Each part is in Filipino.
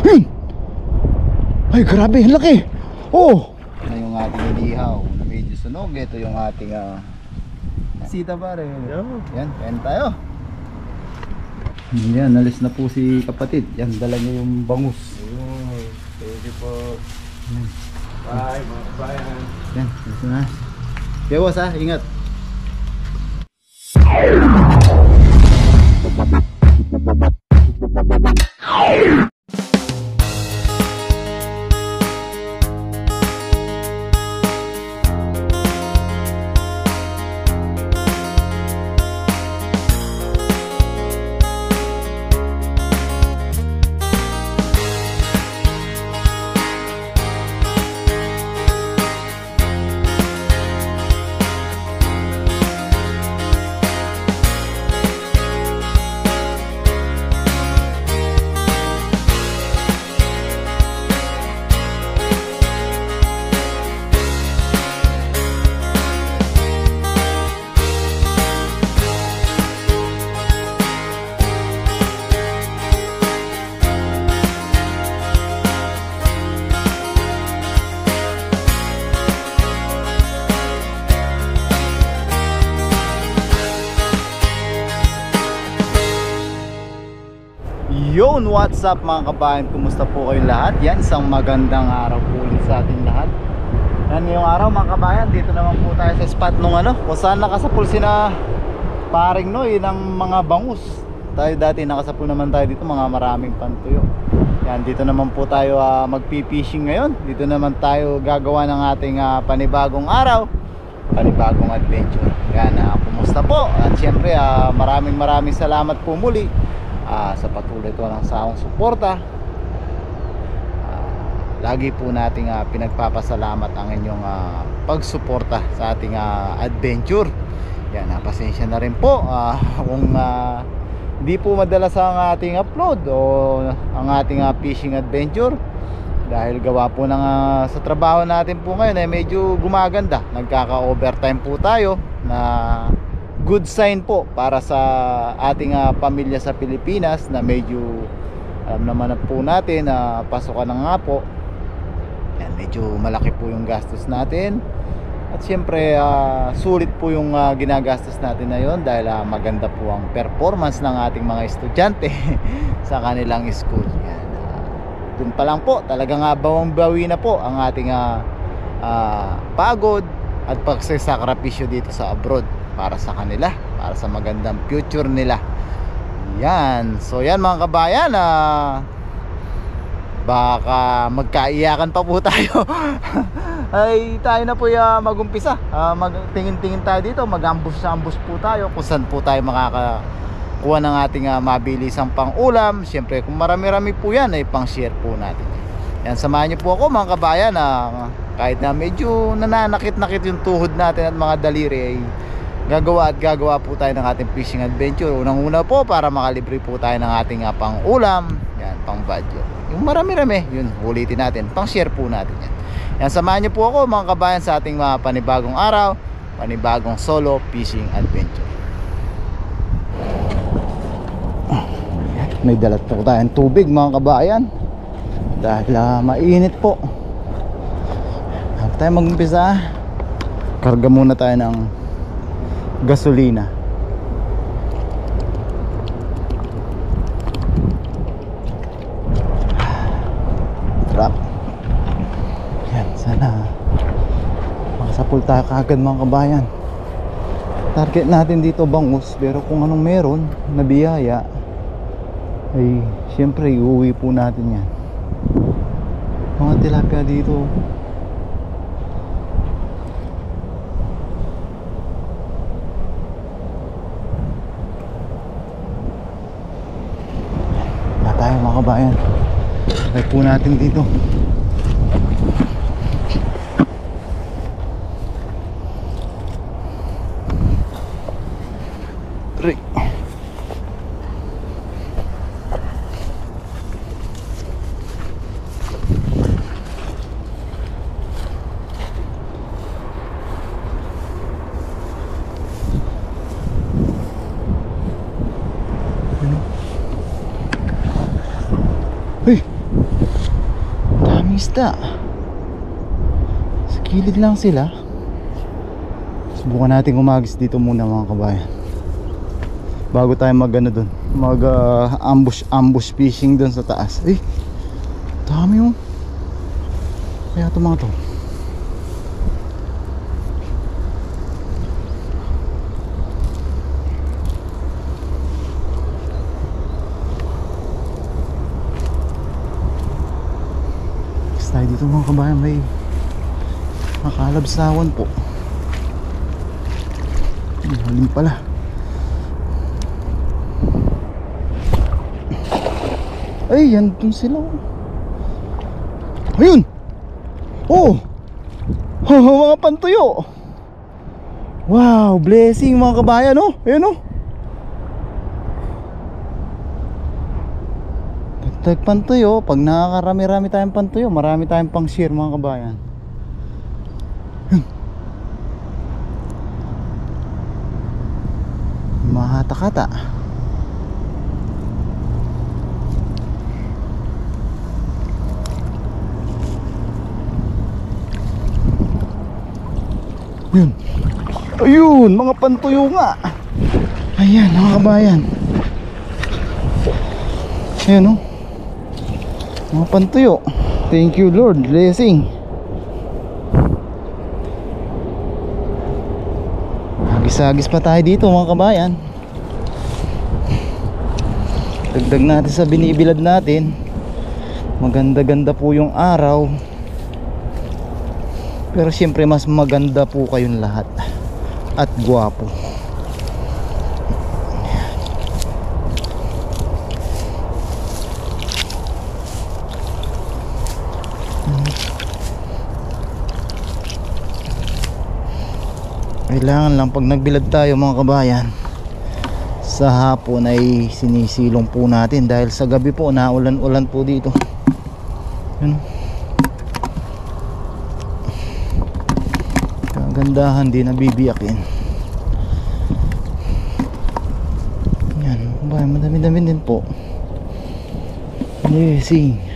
Ay, grabe, ang laki. Oh. Ito yung ating inihaw na medyo sunog. Ito yung ating sita pare. Yan, kain tayo. Yan, nalis na po si kapatid. Yan, dala niya yung bangus. Thank you po. Bye mga kabayan. Yan, nalis na. Yawas ha, ingat. Yun, what's up mga kabayan? Kumusta po kayong lahat? Yan, isang magandang araw po ulit sa ating lahat. Yan yung araw mga kabayan, dito naman po tayo sa spot nung kung saan nakasapul sina paring Noy ng mga bangus. Tayo dati nakasapul naman tayo dito, mga maraming pantuyo. Yan, dito naman po tayo magpi-fishing ngayon. Dito naman tayo gagawa ng ating panibagong araw, panibagong adventure. Yan, kumusta po? At syempre maraming salamat po muli sa patuloy ko ng saong suporta. Lagi po nating pinagpapasalamat ang inyong pagsuporta sa ating adventure. Yan, pasensya na rin po kung hindi po madalas ang ating upload o ang ating fishing adventure, dahil gawa po ng sa trabaho natin po ngayon medyo gumaganda, nagkaka-overtime po tayo, na good sign po para sa ating pamilya sa Pilipinas, na medyo alam naman na po natin na pasukan na nga po. Yan, medyo malaki po yung gastos natin. At syempre sulit po yung ginagastos natin na yun, dahil maganda po ang performance ng ating mga estudyante sa kanilang school. Yan, dun pa lang po talagang bawang-bawi na po ang ating pagod at pagsasakripisyo dito sa abroad para sa kanila, para sa magandang future nila. Yan, so yan mga kabayan, baka magkaiyakan pa po tayo. Ay tayo na po magumpisa, magtingin-tingin tayo dito, mag-ambush po tayo kung saan po tayo makakakuha ng ating mabilisang pang-ulam. Siyempre kung marami-rami po yan ay pang-share po natin. Yan, samahan niyo po ako mga kabayan, kahit na medyo nananakit-nakit yung tuhod natin at mga daliri, ay gagawa po tayo ng ating fishing adventure. Unang-una po para makalibre po tayo ng ating pang-ulam. Yan, pang-budget. Yung marami-rami, yun, ulitin natin, pang-share po natin yan. Yan, samahan niyo po ako mga kabayan sa ating mga panibagong araw, panibagong solo fishing adventure. May dalat po tayong tubig mga kabayan, dahil mainit po. Bago tayo mag-umpisa, karga muna tayo ng gasolina. Truck. Yan, sana makasapul tayo kaagad mga kabayan. Target natin dito bangus, pero kung anong meron na biyaya ay syempre iuwi po natin yan. Mga tilapia dito. Tayo mga kabayan, try po natin dito. Try. Hey, May isda. Sa kilid lang sila. Subukan natin umagis dito muna mga kabayan, bago tayo mag ano dun, mag ambush fishing dun sa taas. Eh, dami yun. Kaya ito mga to. Tayo dito mga kabayan, may makalabsawan po. Halim pala. Ay, yan dun sila. Ayun. Oh, mga pantuyo. Wow, blessing mga kabayan, oh. Ayun, oh. Dagdag pantuyo. Pag nakakarami-rami tayong pantuyo, marami tayong pang share mga kabayan. Mahata-kata. Yun. Ayun, mga pantuyo nga. Ayan mga kabayan. Ayan, oh. Mga pantuyo. Thank you Lord, blessing. Agis-agis pa tayo dito mga kabayan. Dagdag natin sa binibilad natin. Maganda-ganda po yung araw. Pero siyempre mas maganda po kayong lahat. At gwapo. Kailangan lang pag nagbilad tayo mga kabayan, sa hapon ay sinisilong po natin, dahil sa gabi po naulan-ulan po dito. Yun. Kagandahan din nabibiyakin. Yan mga kabayan, madami-dami din po. Blessing.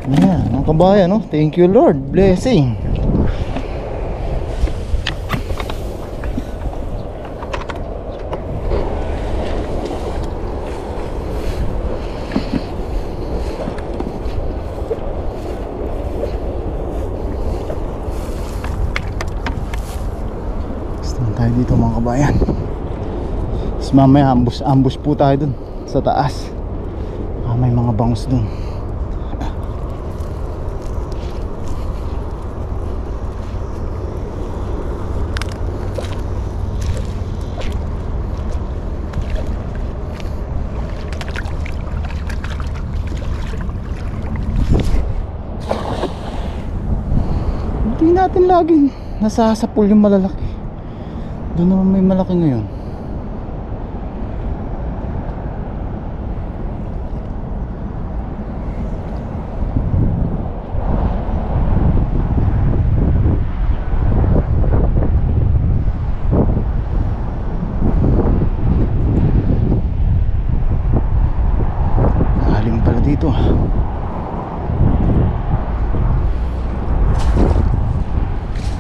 Ayan, mga kabayan, no? Thank you Lord, blessing. Stand tayo dito mga kabayan. Tapos mamaya ambush po tayo dun sa taas. May mga bangus dun. Hindi natin laging nasasapul yung malalaki. Doon naman may malaki ngayon. Lalim pala dito.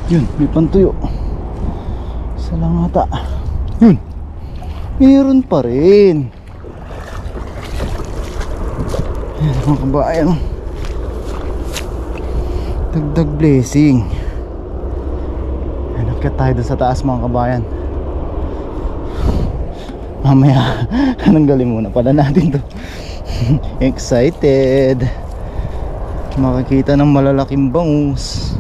Yun, may pantuyo. Isa lang ata. Yun, meron pa rin. Ayan mga kabayan, dagdag blessing. Akyat tayo doon sa taas mga kabayan. Mamaya nanggalin muna pala natin to. Excited makakita ng malalaking bangus.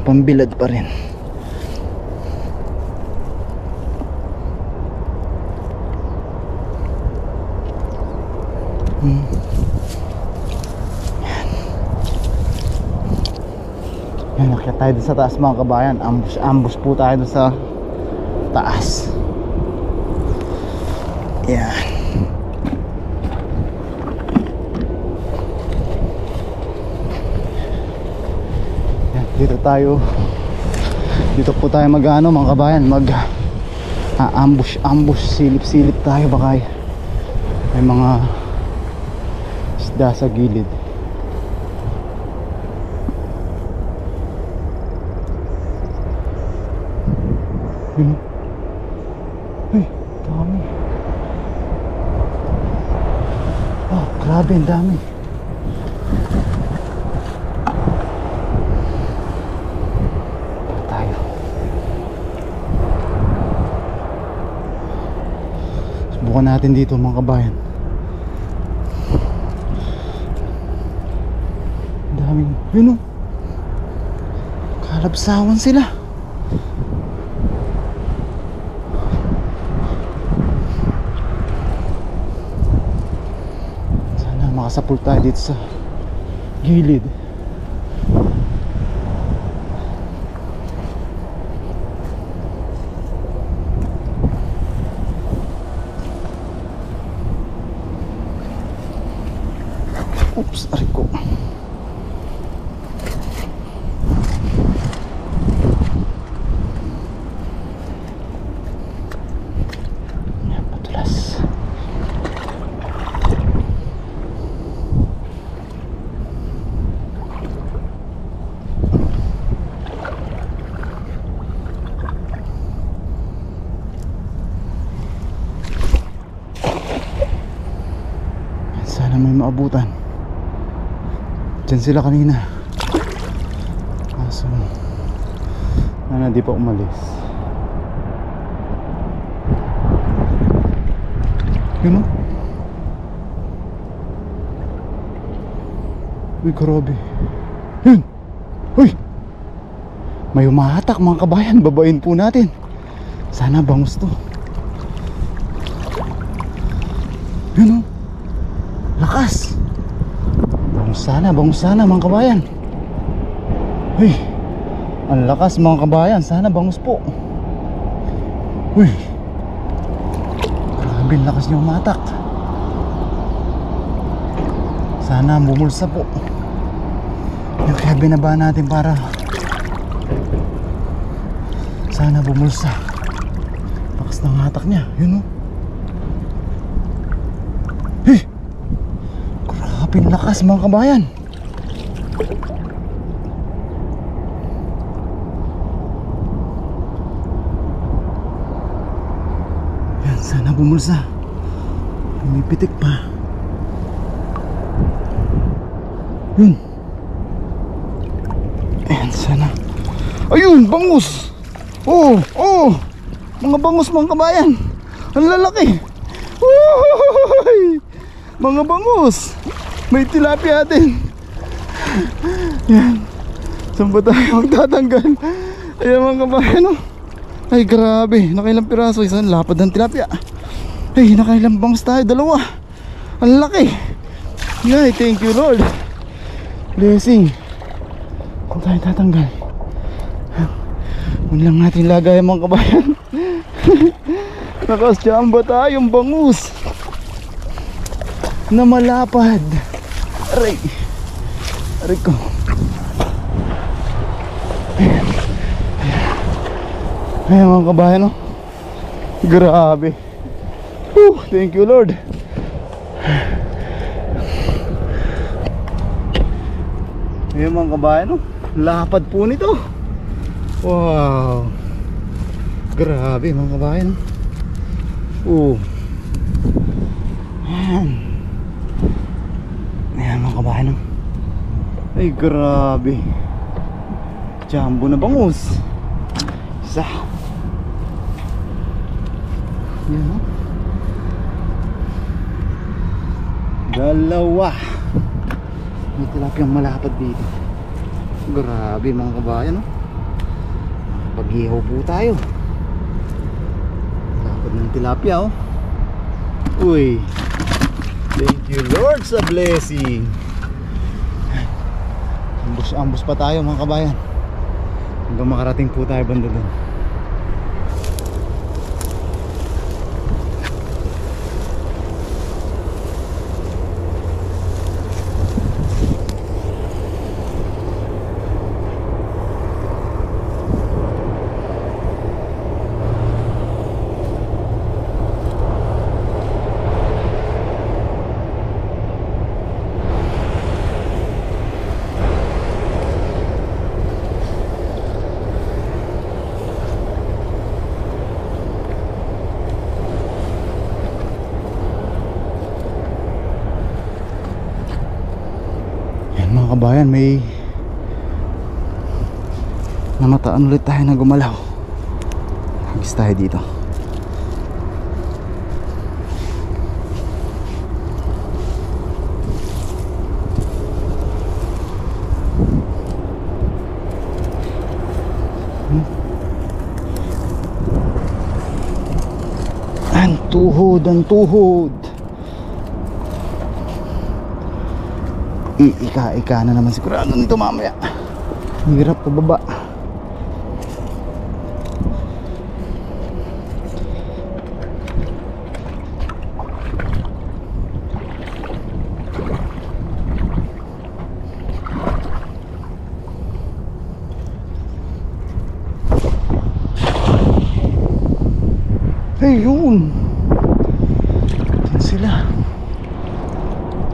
Pambilad pa rin. Yan, nakyat tayo sa taas mga kabayan. Ambush po tayo sa taas. Yan. Yan, dito tayo. Dito po tayo mag-ano mga kabayan, ambush, silip-silip tayo, baka may mga isda sa gilid. Yun. Ay, dami. Oh, grabe, ang dami. Tayo. Subukan natin dito mga kabayan. Daming, yun o. Kalabsawan sila. Makasapul tayo dito sa gilid. Oops, aray ko. Yan, patulas. Sana may maabutan. Diyan sila kanina. Kaso di pa umalis. Yun o. Uy, grabe. Yun. Uy, may umahatak mga kabayan. Babain po natin. Sana bangus to. Yun o. Lakas. Bangus sana mga kabayan. Uy, ang lakas mga kabayan. Sana bangus po. Uy, grabe, lakas niya umatak. Sana bumulsa po. Yung kaya binaba natin para sana bumulsa. Lakas ng hatak niya. Yun o. Pinlakas mga kabayan. Yan, sana bumulsa. May pitik pa. Yun. Ayan, sana. Ayun, bangus. Oh, oh. Mga bangus mga kabayan. Ang lalaki. Uy, mga bangus. May tilapia din. Yan. Saan ba tayo magtatanggal? Ayan mga kabayan, no? Ay grabe, nakailang piraso. Isang lapad ng tilapia. Ay, nakailang bangus tayo, dalawa. Ang laki. Ay, thank you Lord. Blessing. Kung tayo tatanggal, huwag lang natin lagay mga kabayan. Nakasyamba tayong bangus na malapad. Aray, aray ko. Ayan mga kabayan, no? Grabe. Thank you Lord. Ayan mga kabayan, no? Lapad po nito. Wow, grabe mga kabayan, no? Ayan mga kabayan, no? Ay grabe, jumbo na bangus. Isa. Ayan, no? Dalawa. May tilapiyang malapad dito. Grabe mga kabayan, no? Pag-ihaw po tayo. Lapad ng tilapia, oh. Uy, thank you Lord sa blessing. Ambus pa tayo mga kabayan hanggang makarating po tayo banda dun. Mga kabayan, may namataan ulit tayo na gumalaw. Hagis tayo dito. Ang tuhod, ang tuhod. Ika na naman sigurado nito mamaya. Hirap pababa. Hey, yun. Yan sila.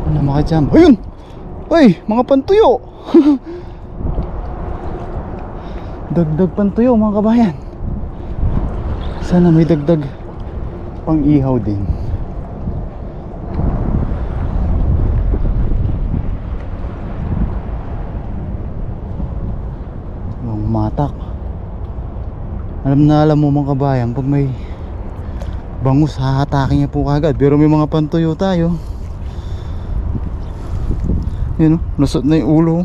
Ano makajam? Ayun! Ay, mga pantuyo. Dagdag pantuyo mga kabayan. Sana may dagdag pang ihaw din. Yung matak. Alam na alam mo mga kabayan, pag may bangus hahatakin niya po kagad. Pero may mga pantuyo tayo. Yun o, lusot na yung ulo.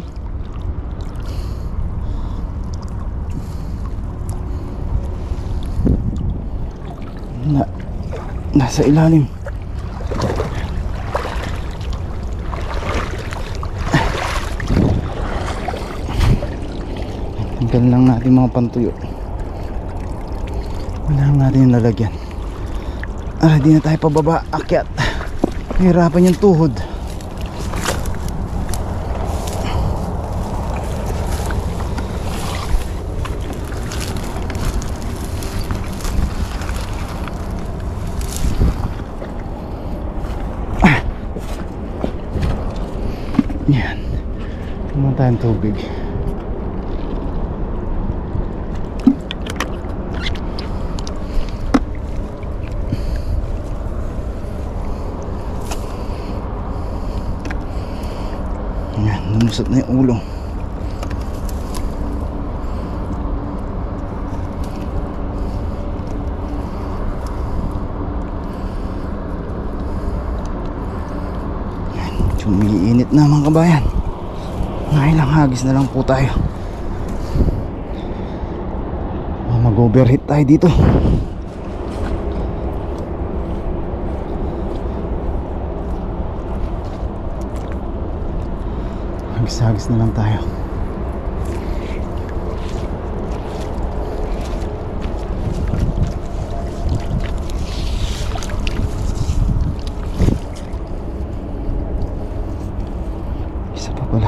Nasa ilalim. Tanggal lang natin mga pantuyo. Wala lang natin yung lalagyan. Di na tayo pababa, akyat. Hirapan yung tuhod. Yan. Naman tayong tubig. Yan, lumusot na yung ulo. Umiinit na mga kabayan. Ilang hagis na lang po tayo. Mag-overheat tayo dito. Hagis-hagis na lang tayo. Wala.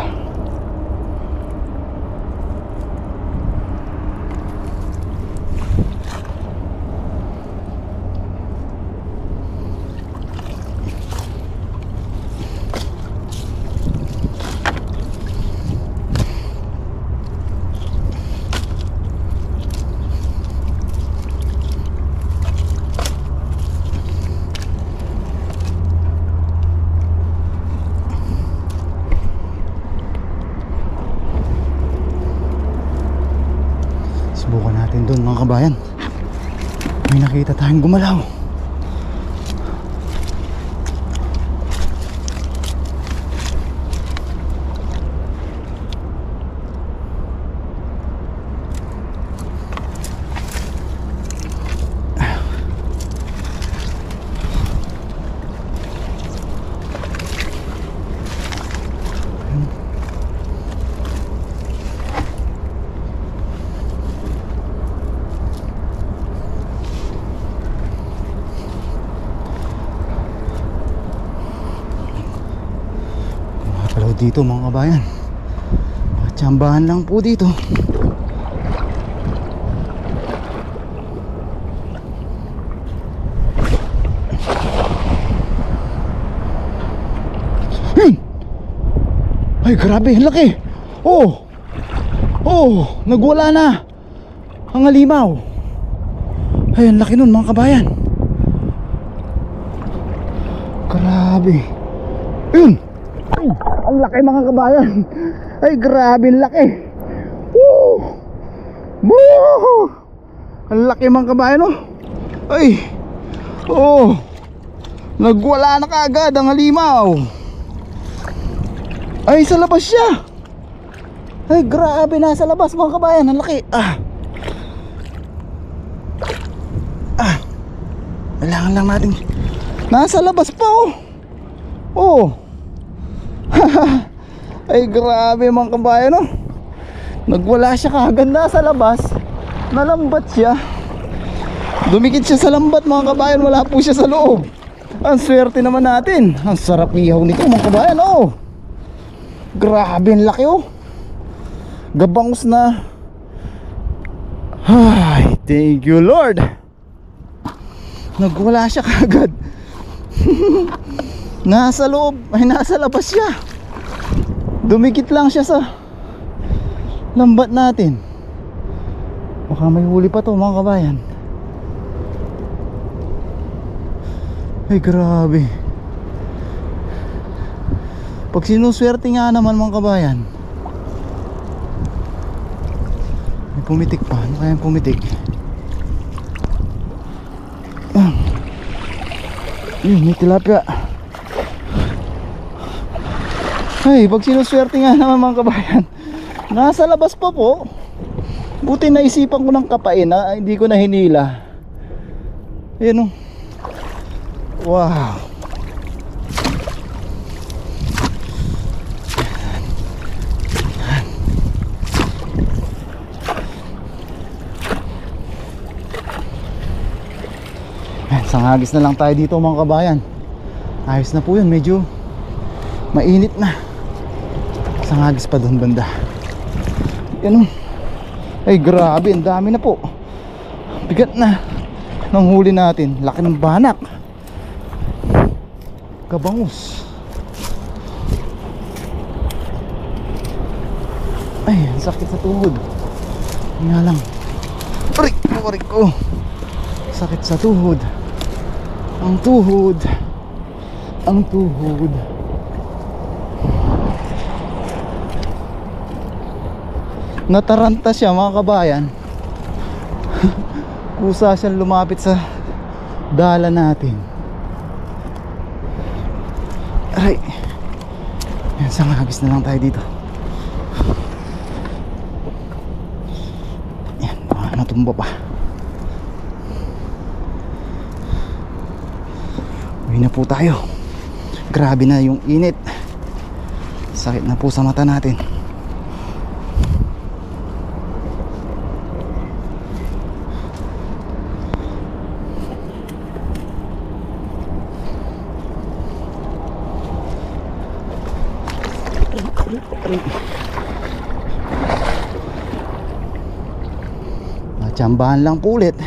Subukan natin doon mga kabayan. May nakita tayong gumalaw. Dito mga kabayan, tsambahan lang po dito. Ay grabe, ang laki. Nagwala na ang halimaw. Ay ang laki nun mga kabayan. Grabe. Ayun. Ang laki mga kabayan. Ay grabe, ang laki. Woo! Woo! Ang laki mga kabayan, oh. Ay. Oh. Nagwala na kaagad ang halimaw. Ay, sa labas siya. Ay grabe, nasa labas mga kabayan. Ang laki. Kailangan lang natin. Nasa labas pa, oh. Oh. Ay grabe mga kabayan, oh. Nagwala siya kaagad, nasa labas. Nalambat siya. Dumikit siya sa lambat mga kabayan. Wala po siya sa loob. Ang swerte naman natin. Ang sarap ihaw nito mga kabayan, oh. Grabe, ang laki, oh. Gabangus na. Ay, thank you Lord. Nagwala siya kaagad. Nasa loob, ay nasa labas siya. Dumikit lang siya sa lambat natin. Baka may huli pa to mga kabayan. Ay grabe. Pag sinuswerte nga naman mga kabayan. May pumitik pa. Ano kayang pumitik? Yun, may tilapia. Ay, pag sinuswerte nga naman mga kabayan. Nasa labas pa po. Buti naisipan ko ng kapain na hindi ko na hinila. Ayan, oh. Wow. Sanghagis na lang tayo dito mga kabayan. Ayos na po yun, medyo mainit na. Sanghagis pa doon banda. Yan, oh. Ay grabe, ang dami na po. Bigat na ng huli natin. Laki ng banak. Kabangus. Ay, ang sakit sa tuhod. Nga lang. Aray ko. Sakit sa tuhod. Ang tuhod. Nataranta siya mga kabayan. Kusa siyang lumapit sa dala natin. Aray. Yan, sanghagis na lang tayo dito. Yan, baka matumba pa. Uwi na po tayo. Grabe na yung init. Sakit na po sa mata natin. Tsambahan lang po ulit.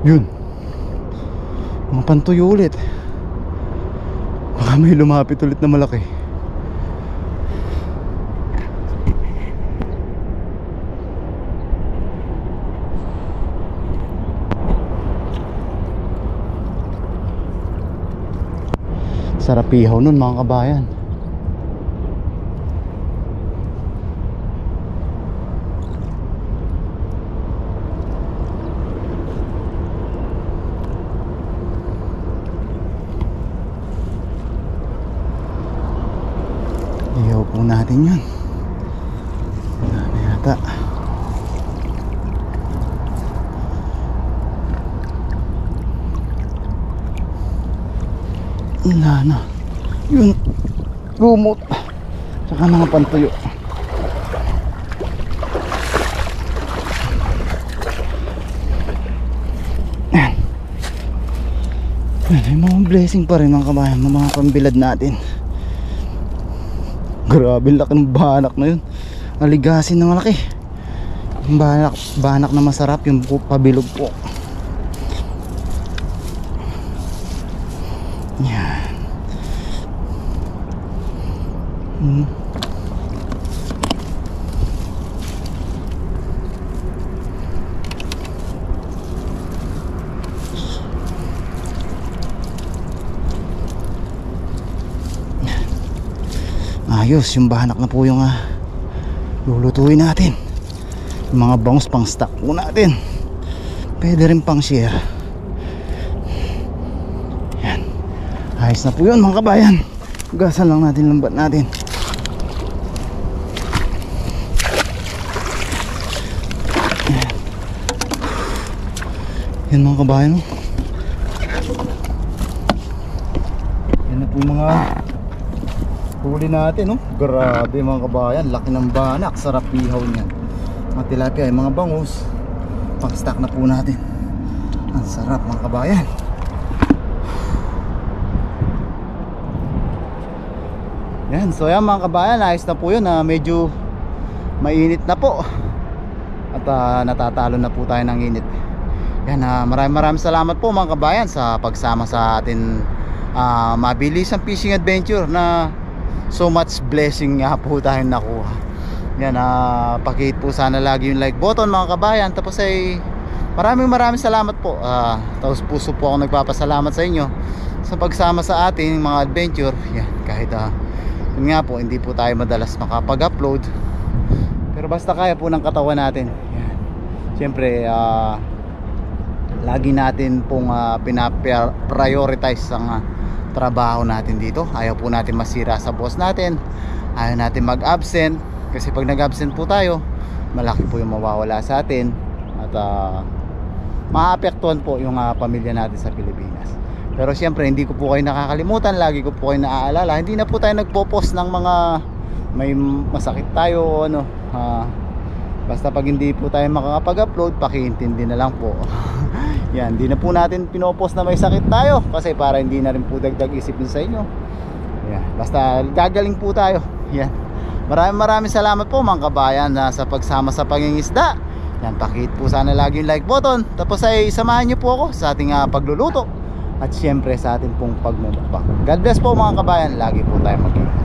Yun, mga pantuyo ulit. Baka may lumapit ulit na malaki. Sarap ihaw nun mga kabayan. Ihaw po natin yun. Dami yata. Wala na. Yun, gumot. Tsaka mga pantuyo. Yan. May mga blessing pa rin mga kabayan, mga pambilad natin. Grabe, laki ng banak na yun. Aligasin na malaki. Banak na masarap, yung pabilog po. Yan. ayos, yung banak na po yung lulutuin natin. Yung mga bangus pang stock po natin, pwede rin pang share. Yan, ayos na po yun mga kabayan. Gasan lang natin lambat natin. Yan mga kabayan, yan na po yung mga huli natin, grabe mga kabayan, laki ng banak, sarap ihaw niyan. Mga tilapia, yung mga bangus pang stock na po natin, ang sarap mga kabayan. Yan, so yan mga kabayan, ayos na po yun. Medyo mainit na po at natatalo na po tayo ng init. Yan, maraming salamat po mga kabayan sa pagsama sa atin mabilis ang fishing adventure na so much blessing nga po tayong nakuha. Yan, pakihit po sana lagi yung like button mga kabayan. Tapos ay maraming salamat po. Tapos puso po ako nagpapasalamat sa inyo sa pagsama sa ating mga adventure. Yan, kahit yun nga po, hindi po tayo madalas makapag-upload, pero basta kaya po ng katawan natin. Yan, siyempre lagi natin pong pinaprioritize ang trabaho natin dito. Ayaw po natin masira sa boss natin, ayaw natin mag-absent, kasi pag nag-absent po tayo, malaki po yung mawawala sa atin at maapektuhan po yung pamilya natin sa Pilipinas. Pero siyempre hindi ko po kayo nakakalimutan, lagi ko po kayo naaalala. Hindi na po tayo nagpo-post ng mga may masakit tayo basta pag hindi po tayo makakapag-upload, pakiintindi na lang po. Yan, hindi na po natin pinopost na may sakit tayo, kasi para hindi na rin po dagdag isipin sa inyo. Yan, basta gagaling po tayo. Yan, maraming salamat po mga kabayan sa pagsama sa pangingisda. Yan, pakihit po sana lagi yung like button. Tapos ay samahan nyo po ako sa ating pagluluto, at syempre sa ating pong pagmumukbang. God bless po mga kabayan, lagi po tayo mag-ingat.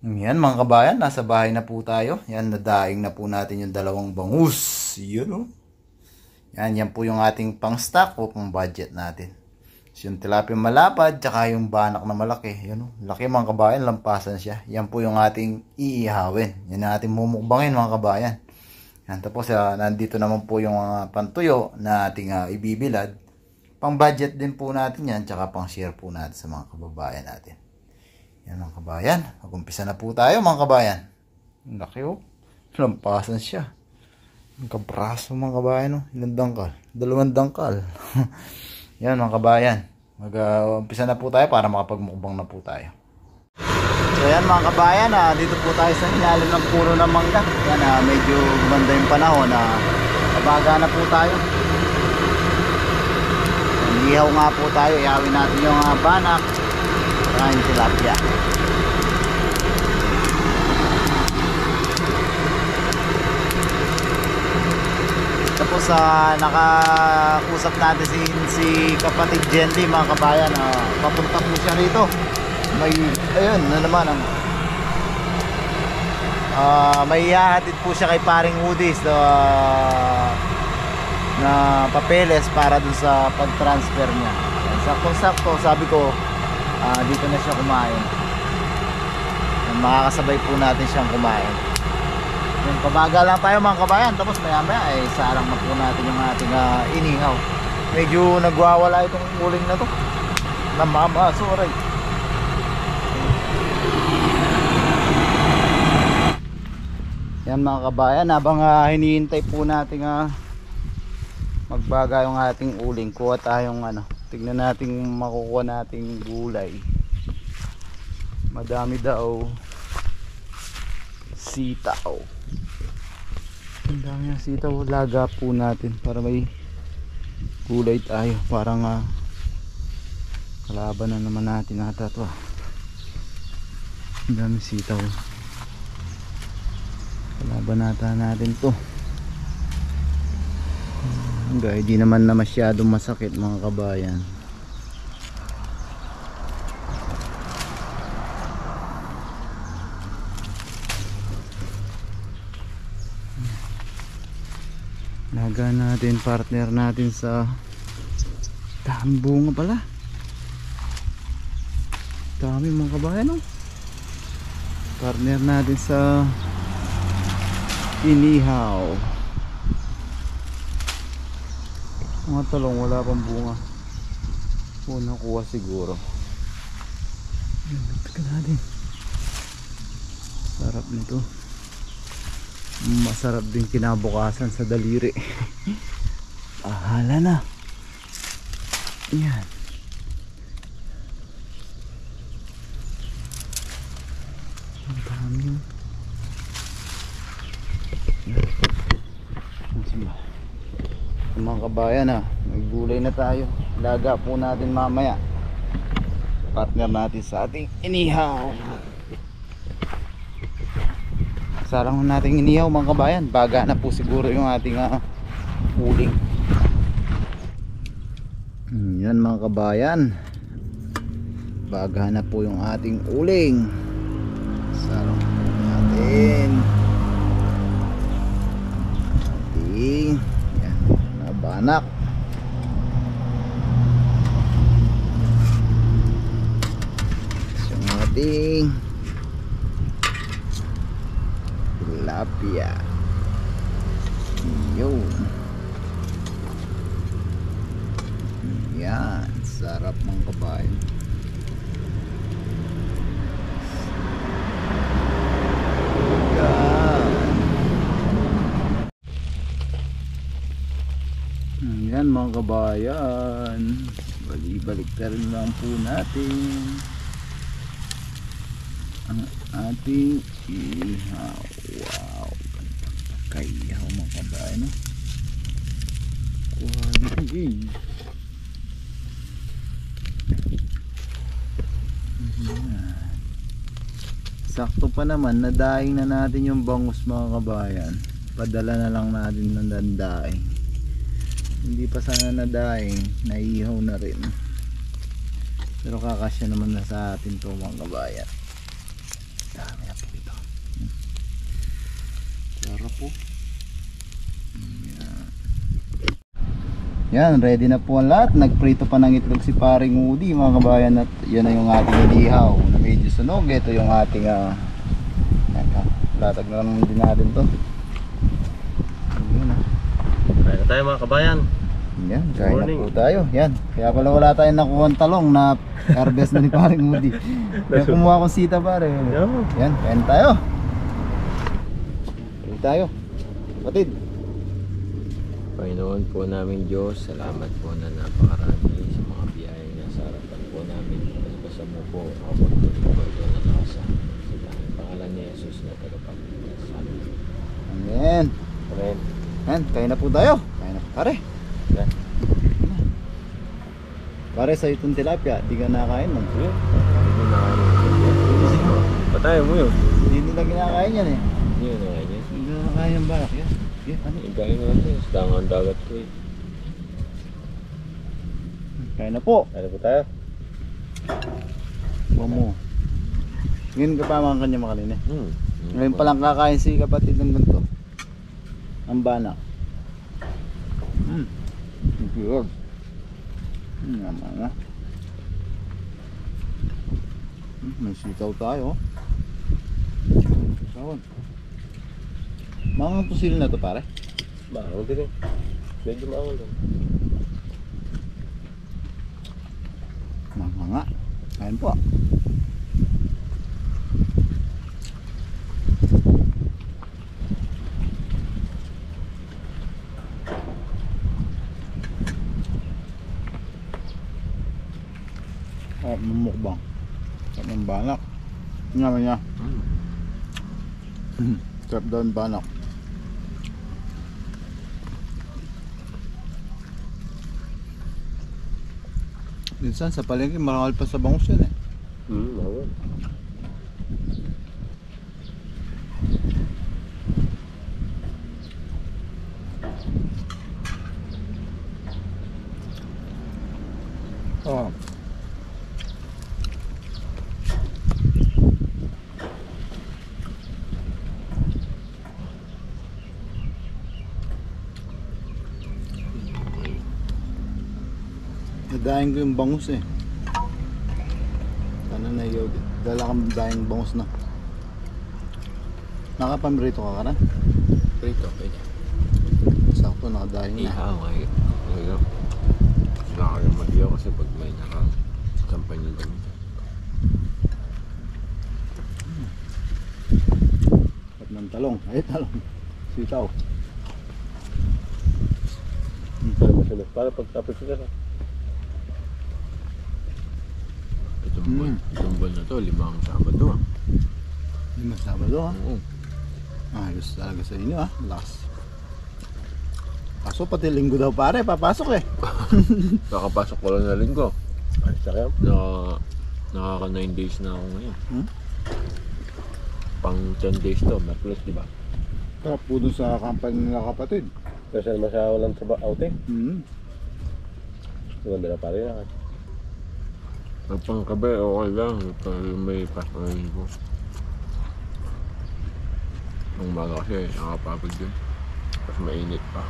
Yan mga kabayan, nasa bahay na po tayo. Yan, nadaing na po natin yung dalawang bangus. Yun yan po yung ating pang stock o pang budget natin. So, yung tilapia malapad, tsaka yung banak na malaki. Yan laki mga kabayan, lampasan siya. Yan po yung ating iihawin. Yan ang ating mumukbangin mga kabayan. Yan, tapos nandito naman po yung pantuyo na ating ibibilad. Pang budget din po natin yan, tsaka pang share po natin sa mga kababayan natin. Yan mga kabayan, mag-umpisa na po tayo mga kabayan. Ang laki lampasan siya. Ang kabraso mga kabayan, ilang dangkal? 2 dangkal. Yan mga kabayan, mag-umpisa na po tayo para makapagmukbang na po tayo. So yan mga kabayan, dito po tayo sa ilalim ng puno ng mangga. Yan, medyo gumanda yung panahon, kabaga na po tayo. Ihaw nga po tayo, ihawin natin yung banak at yung tilapia. Tapos nakausap natin si kapatid Jendy mga kabayan, papunta po siya rito. May ayun na naman may ihahatid po siya kay paring Woodies na papeles para dun sa pag-transfer niya. Sakto sabi ko dito na siya kumain. Makakasabay po natin siyang kumain. Yung pabaga lang tayo mga kabayan, tapos maya ay sarang na po natin yung ating inihaw. Medyo nagwawala itong uling na to, namamaso right. Yan mga kabayan, habang hinihintay po natin magbaga yung ating uling, kuha tayong tignan natin makukuha nating gulay. Madami daw sitaw. Ang dami ng sitaw, laga po natin para may gulay tayo. Parang kalaban na naman natin ata to. Ang dami sitaw, kalaban natin to. Hanggang di naman na masyadong masakit mga kabayan. Laga natin, partner natin sa dami bunga pala. dami mga kabayan, oh. Partner natin sa inihaw. Mga talong wala pang bunga. Unang kuha siguro. Tignan natin. Sarap nito. Masarap din kinabukasan sa daliri. Ahala na. Yan. Ang dami yun. Mga kabayan, ha, naggulay na tayo. Laga po natin mamaya. Partner natin sa ating inihaw. Sarang natin inihaw mga kabayan. Baga na po siguro yung ating uling. Yan mga kabayan. Baga na po yung ating uling. Sarang natin. Ating yan, nabanak. Yung ating tilapia. Yun. Yan, sarap mga kabayan. Yan mga kabayan, balik na rin lang po natin ang ating ihaw. Wow, kaihaw mga kabayan, no? Quality. Sakto pa naman, nadaing na natin yung bangus mga kabayan. Padala na lang natin ng dandaing. Hindi pa sana nadaing, naihaw na rin. Pero kakasya naman na sa atin to mga kabayan. Dami na po ito. Sarap po. Yan, ready na po ang lahat. Nagprito pa ng itlog si paring Udi mga kabayan. At yan na yung ating inihaw na medyo sunog. Ito yung ating latag na naman din natin to. Yun, Kaya na tayo mga kabayan. yan, kain na po tayo. Yan, kaya pala wala tayong nakuha ng talong na harvest na ni paring Udi. Kaya kumuha akong sita pare. Yan, kain tayo. Kain tayo. Batid. Panginoon po namin Diyos, salamat po na napakarami sa mga biyaya niya sa harapan po namin. Basta mo po ako pagtuloy ko na nakasa. Sa pangalan ni Jesus na tagapagligtas sa amin. Amen. Amen. Yan, kain na po tayo. Kain na po pare. Yan. Pare sa itong tilapia, di ka nakakain nun. Yun. Hindi na kain. Patayin mo yun. Hindi nila kinakain yan eh. Hindi yun na kain yan. Hindi nila nakakain yung balak yan. Yan, ano? Ibahin natin. Sa tangang dagat ko eh. Kain na po. Kaya po tayo. Buwan mo. Ngayon ka pa mga kanya makalin eh. Ngayon po. palang kakain si kapatid ng ganito. Ang banak. Good. Naman na. May sitaw tayo. Sitawan. Mga pusil na to pare. Maangal din eh. Medyo maangal din. Mga nga. Kain po. Mumukbang. Sarap ng banak. Nga niya. Sarap daw ng banak. Minsan sa palengke marangal pa sa bangus yan eh. Maangal. Oh. Nadaing ko yung bangus eh. Sana na Pwede. Dala kang dahing bangus na. Nakapamrito ka ka na? Prito, pwede. Sakto, nakadahing na. Ihaw, ngayon. Ngayon. Nakakaya mag-ihaw kasi pag may nakasampay na dami. At ng talong. Ay, talong. Sitaw. Para masunod. Para pagtapos ka na. Itong buwan na to, 5 Sabado ah. Hindi Sabado ha. Oo. Ayos talaga sa inyo ha. Lakas. Kaso pati linggo daw pare, papasok eh. Kakapasok ko lang na linggo. Ay, sakyan. Nakaka 9 days na ako ngayon. Hmm? Pang 10 days to, Merkulis, di ba? Sarap po dun sa company nila kapatid. Kasi naman siya walang trabaho outing. Maganda na pare na. Pag pangkabi, okay lang. Pag may pasok ko. Ang umaga kasi, nakapagod yun. Tapos mainit pa.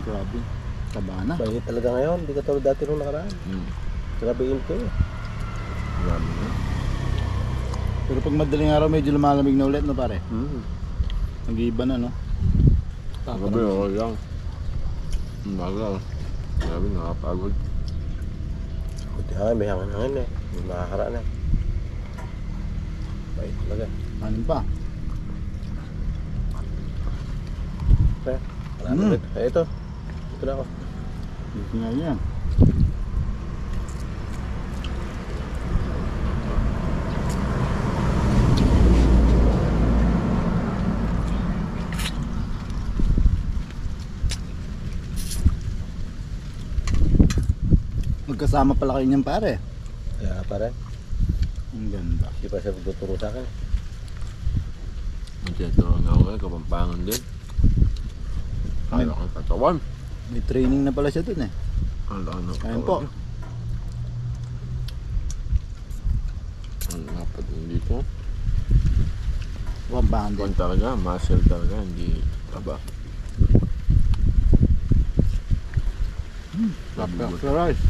Grabe. Taba na. Mainit talaga ngayon. Hindi ka tulad dati nung nakaraan. Grabe init ko eh. Grabe na. Pero pag madaling araw medyo lumalamig na ulit no pare. Mm. Nag-iiba na no. Pangkabi, okay lang. Umaga, grabe, nakapagod. Buti nga may hangin-hangin eh. May makakaraan eh. Bait talaga. Anin pa? Kaya, marami ulit. Eh ito. Ito na ako. Dito nga yan. Magkasama pala kayo niyan pare. Kaya pare, Ang ganda. hindi pa siya magtuturo sa akin. Ang tinatawag ako ngayon, Kapampangan din. Kaya ko katawan. May training na pala siya dun eh. Ano, Ayun po. Ang dapat dito. Wambahan din. Kung talaga, muscle talaga, hindi taba. Extra rice.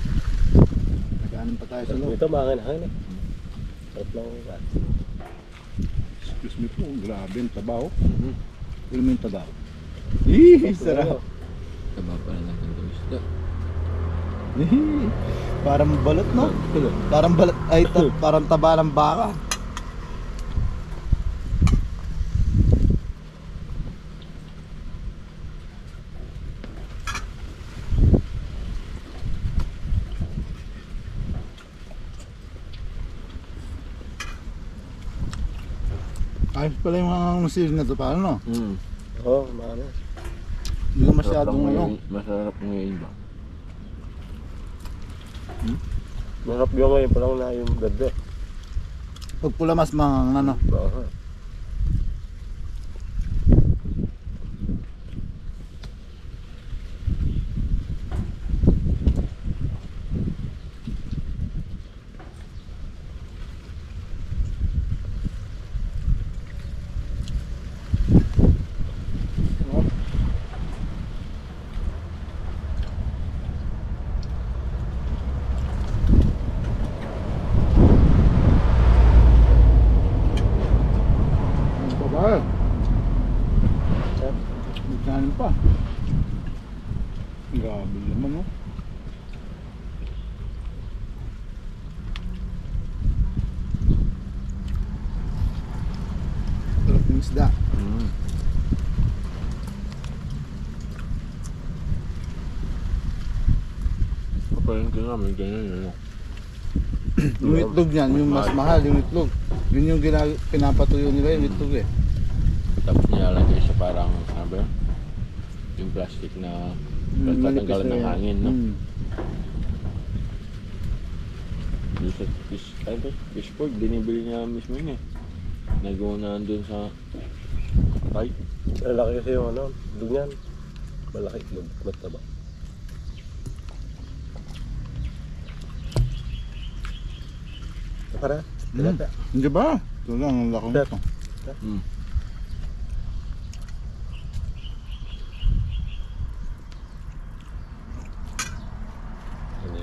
Nagaanin pa tayo sa loob. Ito mahangin-hangin eh. Sarap lang ka. Excuse me po, grabe yung tabaw. Mhm. Alam mo yung tabaw? Ih, sarap. Taba pala natin ito isda. Ih, parang balot no? Parang balot, ay parang taba ng baka. Ayos pala yung mga series na to, paano no? Oo, maano. Hindi ka masyadong ano. Masarap ngayon ba? Masarap yung ngayon pa lang na yung berde. Pag pula mas mga ano. Oo. Ano pa ba? Magkanin pa. Grabe naman no. Sarap ng isda. Kapain ko nga, may ganyan yun. Yung itlog niyan, yung mas mahal, yung itlog. Yun yung pinapatuyo nila yung itlog eh. Tapos nilalagay siya parang, ano ba yun? Yung plastic na tatanggalan ng hangin, no? Yung sa fishport, binibili niya mismo yun eh. Nag-uunaan dun sa pipe. Malaki kasi yung ano, itlog niyan. Malaki itlog, mataba. Para, tilapia. Hindi ba? Ito lang, ang laki nito. Mm. Hindi.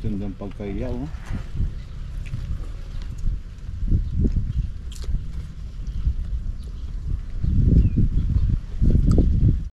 Gandang pagkaya oh.